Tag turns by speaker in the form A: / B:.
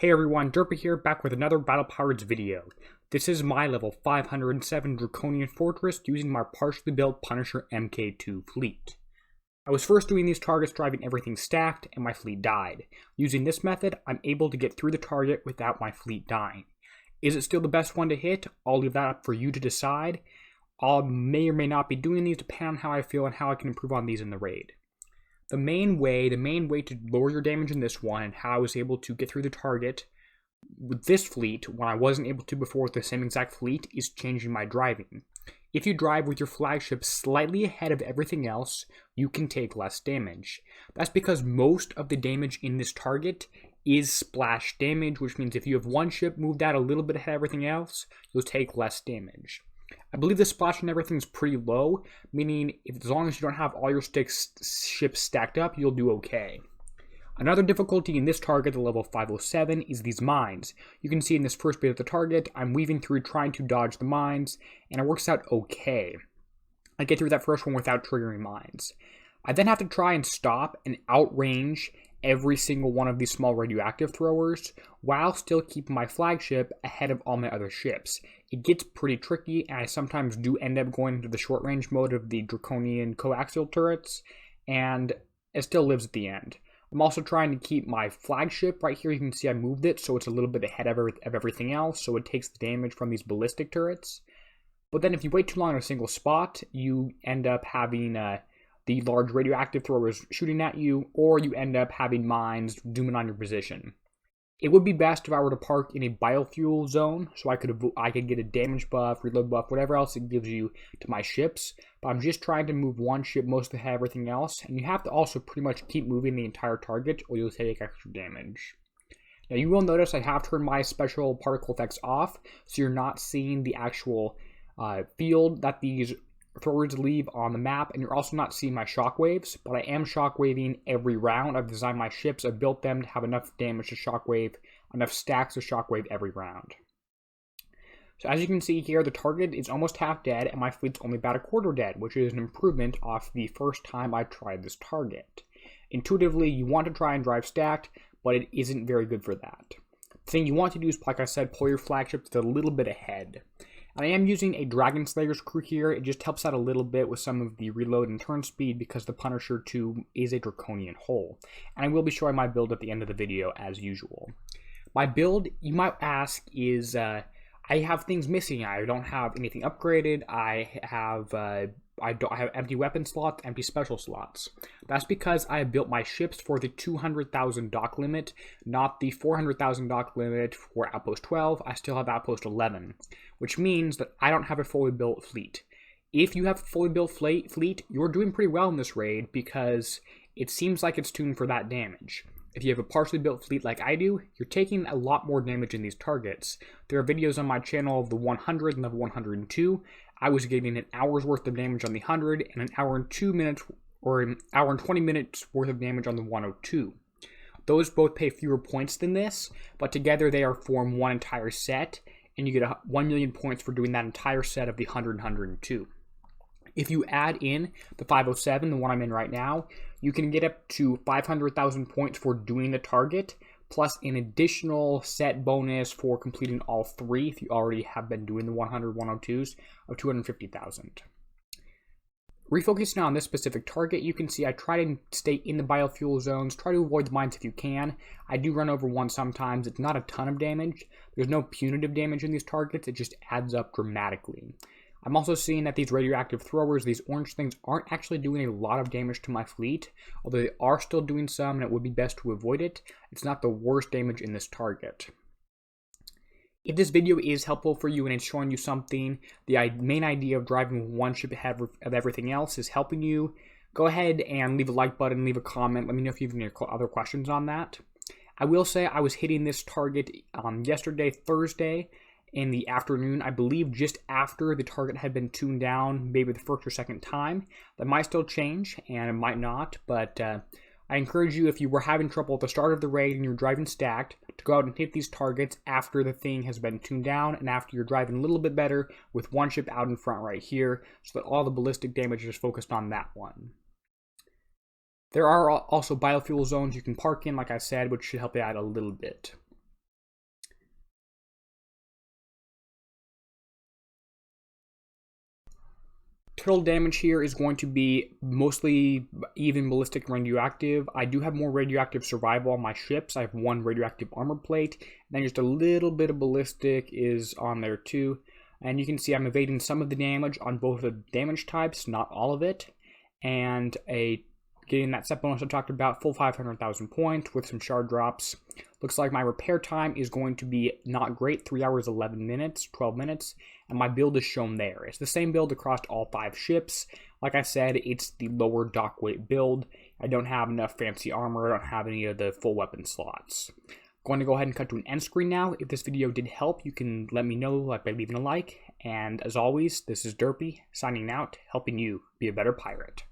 A: Hey everyone, Derpy here, back with another Battle Pirates video. This is my level 507 Draconian Fortress using my partially built Punisher mk2 fleet. I was first doing these targets driving everything stacked, and my fleet died. Using this method, I'm able to get through the target without my fleet dying. Is it still the best one to hit? I'll leave that up for you to decide. I may or may not be doing these depending on how I feel and how I can improve on these in the raid. The main way to lower your damage in this one, and how I was able to get through the target with this fleet when I wasn't able to before with the same exact fleet, is changing my driving. If you drive with your flagship slightly ahead of everything else, you can take less damage. That's because most of the damage in this target is splash damage, which means if you have one ship moved out a little bit ahead of everything else, you'll take less damage. I believe the splash and everything is pretty low, meaning as long as you don't have all your ships stacked up, you'll do okay. Another difficulty in this target at level 507 is these mines. You can see in this first bit of the target, I'm weaving through trying to dodge the mines, and it works out okay. I get through that first one without triggering mines. I then have to try and stop and outrange every single one of these small radioactive throwers while still keeping my flagship ahead of all my other ships. It gets pretty tricky, and I sometimes do end up going into the short range mode of the draconian coaxial turrets, and it still lives at the end. I'm also trying to keep my flagship right here. You can see I moved it so it's a little bit ahead of everything else, so it takes the damage from these ballistic turrets. But then if you wait too long in a single spot, you end up having the large radioactive throwers shooting at you, or you end up having mines zooming on your position. It would be best if I were to park in a biofuel zone, so I could get a damage buff, reload buff, whatever else it gives you to my ships. But I'm just trying to move one ship most ahead of everything else, and you have to also pretty much keep moving the entire target, or you'll take extra damage. Now you will notice I have turned my special particle effects off, so you're not seeing the actual field that these throwers leave on the map, and you're also not seeing my shockwaves, but I am shockwaving every round. I've designed my ships, I've built them to have enough damage to shockwave, enough stacks to shockwave every round. So as you can see here, the target is almost half dead, and my fleet's only about a quarter dead, which is an improvement off the first time I tried this target. Intuitively, you want to try and drive stacked, but it isn't very good for that. The thing you want to do is, like I said, pull your flagships a little bit ahead. And I am using a Dragon Slayer's crew here. It just helps out a little bit with some of the reload and turn speed because the Punisher 2 is a Draconian hull. And I will be showing my build at the end of the video as usual. My build, you might ask, is I have things missing. I don't have anything upgraded. I don't have empty weapon slots, empty special slots. That's because I have built my ships for the 200,000 dock limit, not the 400,000 dock limit for Outpost 12. I still have Outpost 11, which means that I don't have a fully built fleet. If you have a fully built fleet, you're doing pretty well in this raid because it seems like it's tuned for that damage. If you have a partially built fleet like I do, you're taking a lot more damage in these targets. There are videos on my channel of the 100 and the 102. I was getting an hour's worth of damage on the 100 and an hour and 2 minutes or an hour and 20 minutes worth of damage on the 102. Those both pay fewer points than this, but together they form one entire set, and you get 1 million points for doing that entire set of the 100 and 102. If you add in the 507, the one I'm in right now, you can get up to 500,000 points for doing the target, plus an additional set bonus for completing all three if you already have been doing the 100, 102s of 250,000. Refocusing on this specific target, you can see I try to stay in the biofuel zones, try to avoid the mines if you can. I do run over one sometimes. It's not a ton of damage. There's no punitive damage in these targets. It just adds up dramatically. I'm also seeing that these radioactive throwers, these orange things, aren't actually doing a lot of damage to my fleet. Although they are still doing some, and it would be best to avoid it. It's not the worst damage in this target. If this video is helpful for you and it's showing you something, the main idea of driving one ship ahead of everything else is helping you, go ahead and leave a like button, leave a comment. Let me know if you have any other questions on that. I will say I was hitting this target yesterday, Thursday, in the afternoon, I believe just after the target had been tuned down, maybe the first or second time. That might still change, and it might not, but I encourage you, if you were having trouble at the start of the raid and you're driving stacked, to go out and hit these targets after the thing has been tuned down, and after you're driving a little bit better with one ship out in front right here, so that all the ballistic damage is focused on that one. There are also biofuel zones you can park in, like I said, which should help you out a little bit. total damage here is going to be mostly even ballistic and radioactive. I do have more radioactive survival on my ships. I have 1 radioactive armor plate, and then just a little bit of ballistic is on there too. And you can see I'm evading some of the damage on both of the damage types, not all of it. And getting that set bonus I talked about, full 500,000 points with some shard drops. Looks like my repair time is going to be not great, 3 hours, 11 minutes, 12 minutes, and my build is shown there. It's the same build across all 5 ships. Like I said, it's the lower dock weight build. I don't have enough fancy armor, I don't have any of the full weapon slots. Going to go ahead and cut to an end screen now. If this video did help, you can let me know by leaving a like. And as always, this is Derpy, signing out, helping you be a better pirate.